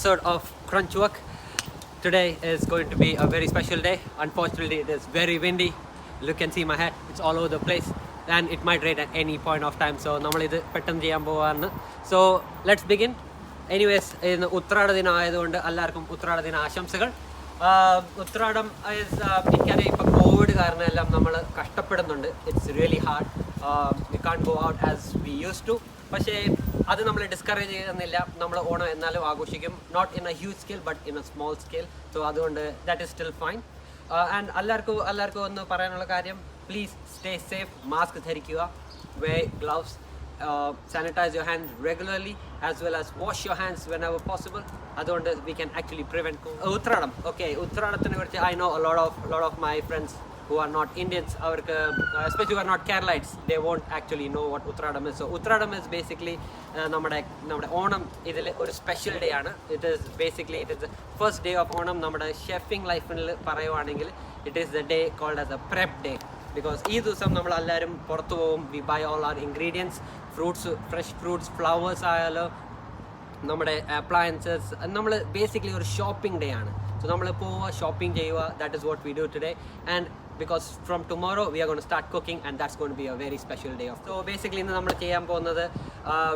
episode of Crunch Work. Today is going to be a very special day. Unfortunately, it is very windy. You can see my hat, it's all over the place and it might rain at any point of time. So, nammal pettan cheyan povanu. So, let's begin. Anyways, in Uthradam dina ayadonde ellarkum Uthradam dina ആശംസകൾ. Uthradam is എനിക്കറിയാം ഇപ്പോൾ Covid കാരണം എല്ലാം നമ്മൾ കഷ്ടപ്പെടുന്നുണ്ട്. It's really hard. We can't go out as we use to. പക്ഷേ അത് നമ്മൾ ഡിസ്കറേജ് ചെയ്യുന്നില്ല. നമ്മൾ ഓണം എന്നാലും ആഘോഷിക്കും. Not in a huge scale but in a small scale. So അതുകൊണ്ട് that is still fine. And എല്ലാവർക്കും ഒന്ന് പറയാനുള്ള കാര്യം, പ്ലീസ് സ്റ്റേ സേഫ്. മാസ്ക് ധരിക്കുക, wear gloves, sanitize your hands regularly as well as wash your hands whenever possible. അതുകൊണ്ട് we can actually prevent Uthradam. Okay, Uthradamത്തിനെ കുറിച്ച് I know a lot of my friends who are not Indians, അവർക്ക് especially who are not Keralites, they won't actually know what Uthradam is. So Uthradam is basically നമ്മുടെ ഓണം ഇതിൽ ഒരു special day ആണ്. It is the first day of Onam. നമ്മുടെ chefing ലൈഫിൽ പറയുവാണെങ്കിൽ it is the day called as a prep day. Because ഈ ദിവസം നമ്മൾ എല്ലാവരും പുറത്തു പോകും. We buy all our ingredients, fruits, fresh fruits, flowers ആയാലും നമ്മുടെ അപ്ലയൻസസ്. നമ്മൾ ബേസിക്കലി ഒരു ഷോപ്പിംഗ് ഡേ ആണ്. സോ നമ്മൾ പോവുക, ഷോപ്പിംഗ് ചെയ്യുക. That is what we do today. And because from tomorrow we are going to start cooking and that's going to be a very special day of. So basically ഇന്ന് നമ്മൾ ചെയ്യാൻ പോകുന്നത്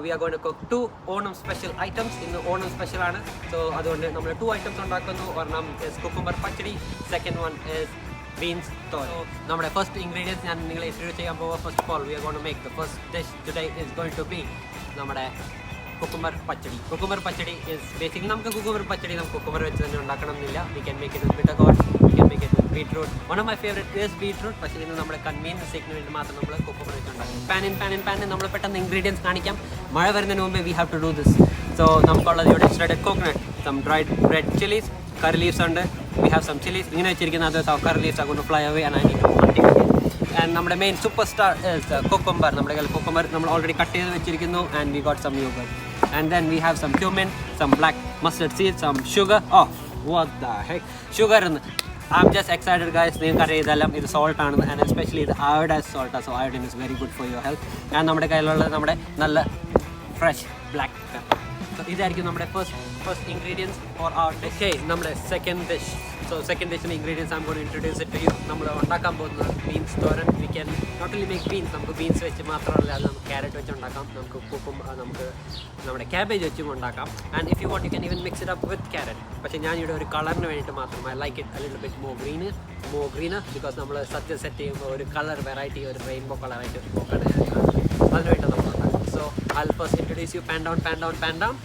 we are going to cook 2 Onam special items. ഇന്ന് Onam special ആണ്. So അതുകൊണ്ട് നമ്മൾ 2 items ഉണ്ടാക്കുന്നു. ഒരെണ്ണം is cucumber pachadi, second one is beans toy. So നമ്മുടെ first ingredients ഞാൻ നിങ്ങളെ introduce ചെയ്യാൻ പോവുക. First of all we are going to make the first dish today is going to be നമ്മുടെ cucumber pachadi. Cucumber pachadi is basically നമുക്ക് cucumber pachadi നമുക്ക് cucumber വെച്ച് തന്നെ ഉണ്ടാക്കണം എന്നില്ല. We can make it with bitter gourd, we can make it with beetroot. One of my favorite is beetroot. പക്ഷേ ഇന്ന് നമ്മുടെ കൺവീനിയൻസ് സേക്കിന് വേണ്ടി മാത്രം നമ്മൾ cucumber വെച്ച് ഉണ്ടാക്കും. പാൻ നമ്മൾ പെട്ടെന്ന് ഇൻഗ്രീഡിയൻസ് കാണിക്കാം. മഴ വരുന്നതിന് മുമ്പേ we have to do this. So നമുക്കുള്ളത് ഇവിടെ shredded coconut, some dried red chilies, curry leaves ഉണ്ട്. We have some chilies. ഇങ്ങനെ വെച്ചിരിക്കുന്ന others of curry leaves are going to fly away and I need to hunting again. And നമ്മുടെ main super star is cucumber. നമ്മുടെ കയ്യിൽ cucumber നമ്മൾ already cut ചെയ്ത് വെച്ചിരിക്കുന്നു and we got some yogurt. And then we have some cumin, some black mustard seeds, some sugar. Oh, what the heck? Sugar. I'm just excited, guys. നിങ്ങൾക്കറിയാം ഇതെല്ലാം ഇത് salt ആണ്, and especially ഇത് iodized salt. So iodine is very good for your health. And നമ്മുടെ കയ്യിലുള്ളത് നമ്മുടെ നല്ല fresh black pepper. So ഇതായിരിക്കും നമ്മുടെ first ingredients for our dish. Okay, നമ്മുടെ second dish. So second dish ingredients I'm going to introduce it to you. നമ്മൾ ഉണ്ടാക്കാൻ പോകുന്നത് beans thoran. We can not only make beans, നമുക്ക് beans വെച്ച് മാത്രമല്ല, നമുക്ക് carrot വെച്ച് ഉണ്ടാക്കാം, നമുക്ക് നമ്മുടെ cabbage വെച്ചും ഉണ്ടാക്കാം. And if you want you can even mix it up with carrot. പക്ഷേ ഞാൻ ഇവിടെ ഒരു കളറിന് വേണ്ടിയിട്ട് മാത്രം I like it a little bit more greener because നമ്മൾ സദ്യ സെറ്റ് ചെയ്യുമ്പോൾ ഒരു കളർ വെറൈറ്റി, ഒരു റെയിൻബോ കളറായിട്ട് നോക്കണം. അതിനുവേണ്ടി നമ്മൾ ഉണ്ടാക്കാം. So I'll first introduce you pan down.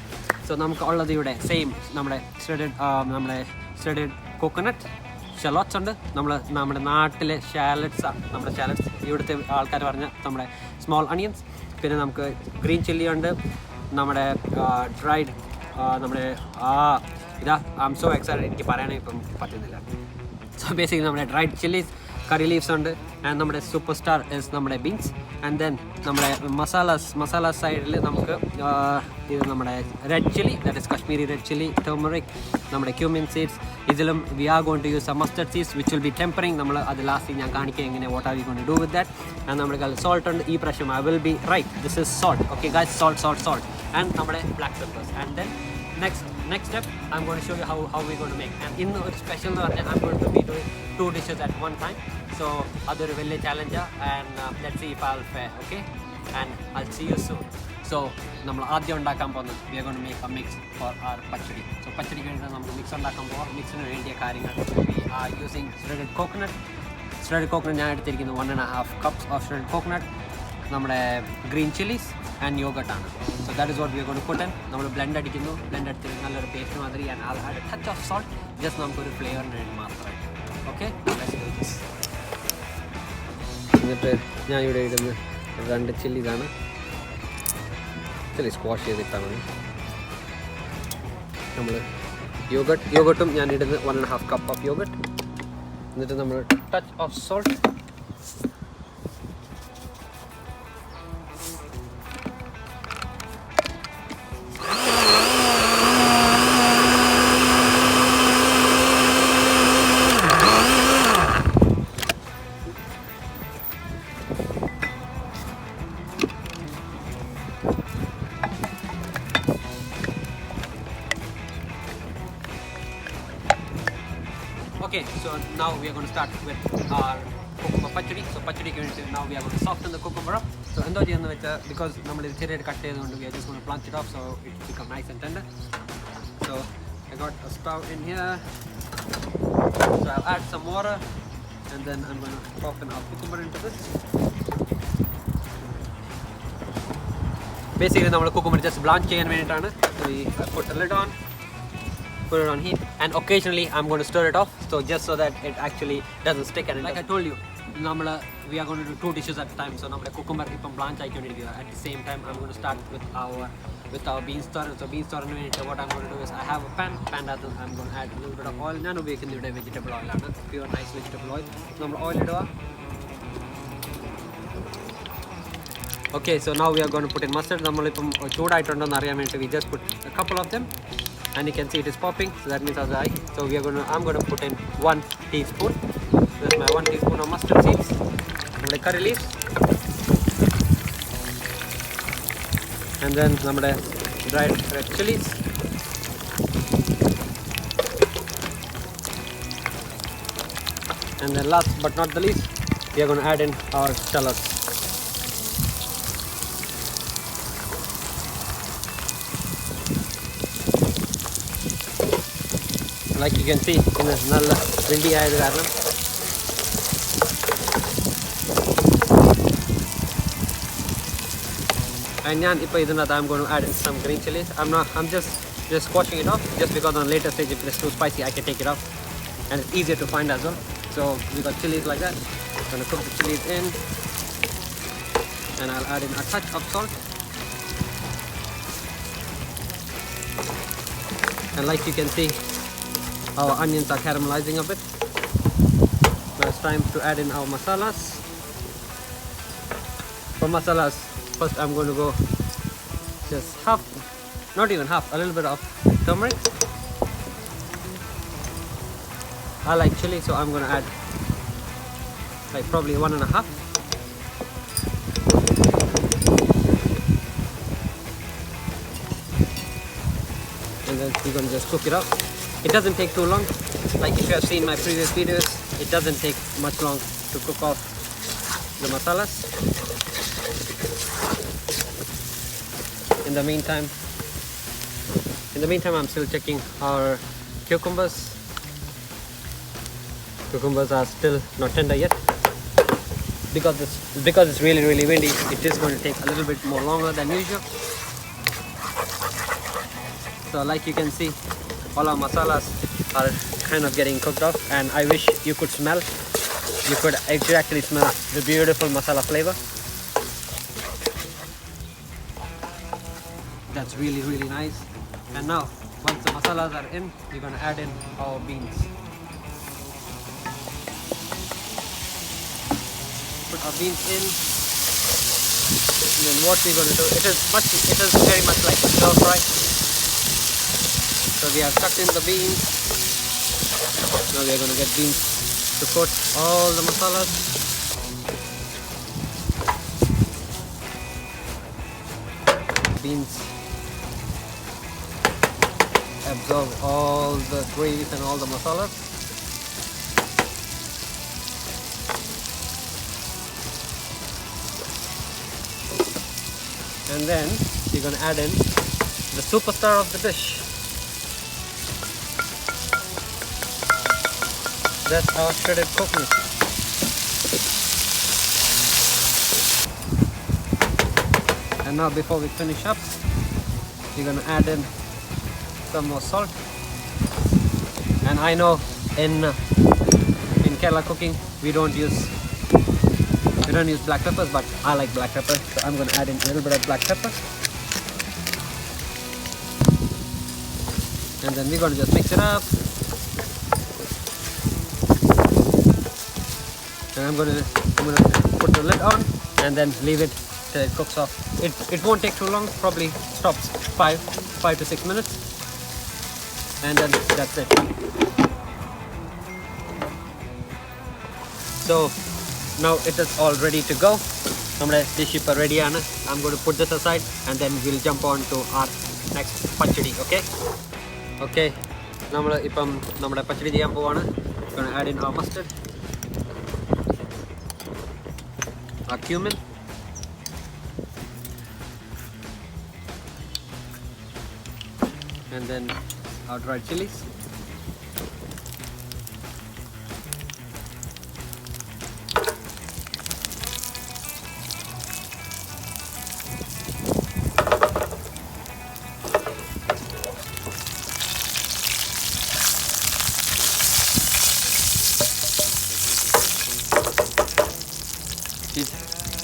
So നമുക്ക് ഉള്ളത് ഇവിടെ സെയിം നമ്മുടെ shredded coconut, shallots ഉണ്ട്. നമ്മുടെ നാട്ടിലെ ഷാലറ്റ്സ്, നമ്മുടെ ഷാലറ്റ്സ് ഇവിടുത്തെ ആൾക്കാർ പറഞ്ഞ നമ്മുടെ സ്മോൾ അണിയൻസ്. പിന്നെ നമുക്ക് ഗ്രീൻ ചില്ലി ഉണ്ട്, നമ്മുടെ ഡ്രൈഡ് നമ്മുടെ ഇതാ ഐ ആം സോ എക്സൈറ്റഡ്, എനിക്ക് പറയാനേ ഇപ്പം പറ്റുന്നില്ല. സോ ബേസിക്കലി നമ്മുടെ ഡ്രൈഡ് ചില്ലീസ്, കറി ലീവ്സ് ഉണ്ട്. ആൻഡ് നമ്മുടെ സൂപ്പർ സ്റ്റാർ ഇസ് നമ്മുടെ ബീൻസ്. ആൻഡ് ദെൻ നമ്മുടെ മസാല സൈഡിൽ നമുക്ക് ഇത് നമ്മുടെ red chilli, that is Kashmiri red chilli, turmeric, നമ്മുടെ ക്യൂമിൻ സീഡ്സ്. ഇതിലും we are going to use a mustard seeds which will be tempering. നമ്മൾ അത് ലാസ്റ്റ് ഞാൻ കാണിക്കുക എങ്ങനെ what are we going to do with that. And നമ്മുടെ കയ്യിൽ salt ഉണ്ട്. ഈ പ്രാവശ്യം I will be right, this is salt. Okay guys, salt and നമ്മുടെ black peppers. And then next step I'm going to show you how we're going to make. And in the special I'm going to be doing 2 dishes at one time. So other village challenger and let's see if I'll fare. Okay, and I'll see you soon. So നമ്മൾ ആദ്യം ഉണ്ടാക്കാൻ പോകുന്നത് we are going to make a mix for our pachadi. So പച്ചടിക്ക് വേണ്ടി നമ്മൾ mix ഉണ്ടാക്കാൻ പോകാം. മിക്സിന് വേണ്ടിയ കാര്യങ്ങൾ we are using shredded coconut. ഞാൻ എടുത്തിരിക്കുന്നത് 1.5 cups of shredded coconut, നമ്മുടെ ഗ്രീൻ ചില്ലീസ് ആൻഡ് യോഗട്ട് ആണ്. So that is what we are going to put in. നമ്മൾ ബ്ലെൻഡ് അടിക്കുന്നു. ബ്ലെൻഡ് അടിച്ച് നല്ലൊരു പേസ്റ്റ് മാതിരി and I'll add a touch of salt, just നമുക്കൊരു ഫ്ലേവറിന് വേണ്ടി മാത്രമായിട്ട്. ഓക്കെ, എന്നിട്ട് ഞാൻ ഇവിടെ ഇടുന്ന 2 ചില്ലീസാണ്. ചില്ലി സ്ക്വാഷ് ചെയ്തിട്ടാണ് നമ്മൾ യോഗട്ടും ഞാൻ ഇടുന്ന 1.5 cup ഓഫ് യോഗട്ട്. എന്നിട്ട് നമ്മൾ touch of salt. So now we are going to start with our cucumber pachadi. So pachadi now we are going to soften the cucumber up. So because normally the cherry cut we are just going to blanch it off so it become nice and tender. So I got a stove in here. So I'll add some water and then I'm going to soften our cucumber into this. Basically our cucumber just blanch and so I put the lid on. Put it on heat and occasionally I'm going to stir it off so just so that it actually doesn't stick. And like I told you, we are going to do 2 dishes at a time. So cucumber blanch at the same time I'm going to start with our bean stir. So bean stir what I'm going to do is I have a pan that I'm going to add a little bit of oil. Nano vegetable oil, pure nice vegetable oil. Oil. Okay, so now we are going to put in mustard. We just put a couple of them. And you can see it is popping, so that means so I'm going to put in 1 teaspoon. This is my 1 teaspoon of mustard seeds, and the curry leaves, and then dried red chilies, and then last but not the least, we are going to add in our shallots. Like you can see, in a nalla windy aayadu. And I'm going to add in some green chilies. I'm just squashing it off just because on later stage if it's too spicy I can take it off and it's easier to find as well. So we got chilies like that. I'm going to cook the chilies in and I'll add in a touch of salt. And like you can see, our onions are caramelizing a bit. Now it's time to add in our masalas. For masalas, first I'm going to go just half, not even half, a little bit of turmeric. I like chili, so I'm going to add like probably 1.5. And then we're going to just cook it up. It doesn't take too long. Like if you have seen my previous videos, it doesn't take much long to cook off the masalas. In the meantime I'm still checking our cucumbers. Cucumbers are still not tender yet. Because it's really windy, it is going to take a little bit more longer than usual. So like you can see, all our masalas are kind of getting cooked off, and I wish you could smell. You could exactly smell the beautiful masala flavor. That's really nice. And now, once the masalas are in, we're going to add in our beans. Put our beans in. And then what we're going to do, it is very much like a stir fry. So we have tucked in the beans. Now we are going to get beans to coat all the masalas. Beans absorb all the gravies and all the masalas. And then you're going to add in the superstar of the dish. That's our shredded coconut. And now before we finish up, we're going to add in some more salt. And I know in Kerala cooking we don't use black peppers, but I like black pepper, so I'm going to add in a little bit of black pepper. And then we're going to just mix it up. And I'm going to put the lid on and then leave it till it cooks off. It won't take too long, probably stops 5 to 6 minutes, and then that's it. So now it is all ready to go. Dish is ready. I'm going to put this aside and then we'll jump on to our next pachadi. Okay. Okay. We will pachadi. Gonna add in our mustard, our cumin, and then our dried chilies.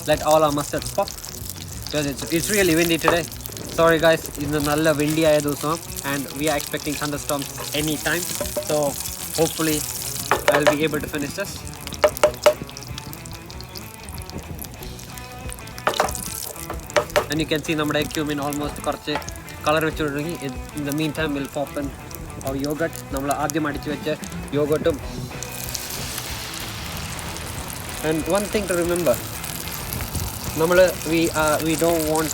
Let all our mustards pop because it's really windy today. Sorry guys, it's a windy and we are expecting thunderstorms anytime. So hopefully I'll be able to finish this. And you can see our cumin almost color. In the meantime, we'll pop in our yogurt. Yogurt. And one thing to remember, we don't want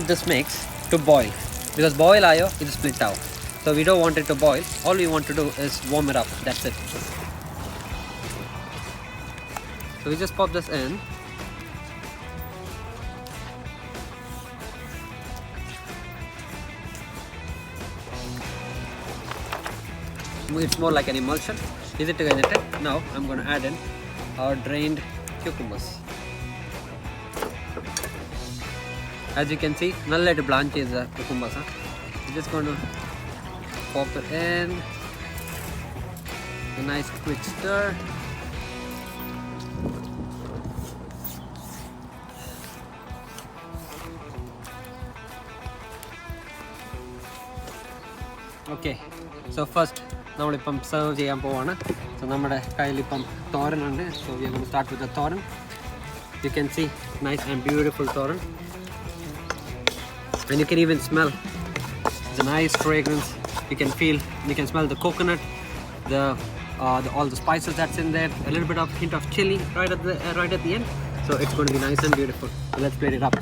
this mix to boil because boil ayo it split out. So we don't want it to boil. All we want to do is warm it up. That's it. So we just pop this in. It's more like an emulsion. Now I'm going to add in our drained cucumbers. As you can see, nalla blanch is cucumbers. We're just going to pop it in. A nice quick stir. Okay, so first now we serve the so so we are going to start with the thoran. You can see nice and beautiful thoran, and you can even smell the nice fragrance. You can smell the coconut, all the spices that's in there, a little bit of hint of chili right at the end. So it's going to be nice and beautiful. So let's plate it up.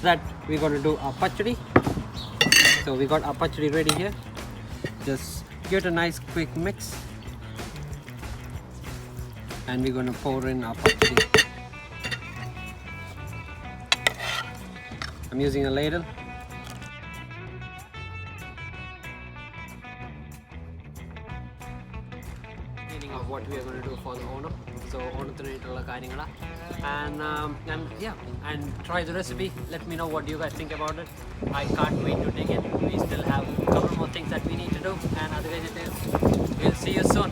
That we're going to do our pachadi. So we got our pachadi ready here. Just give it a nice quick mix, and we're going to pour in our pachadi. I'm using a ladle. Of what we are going to do for the Onam. So and try the recipe. Let me know what you guys think about it. I can't wait to dig in. We still have a couple more things that we need to do, and otherwise we'll see you soon.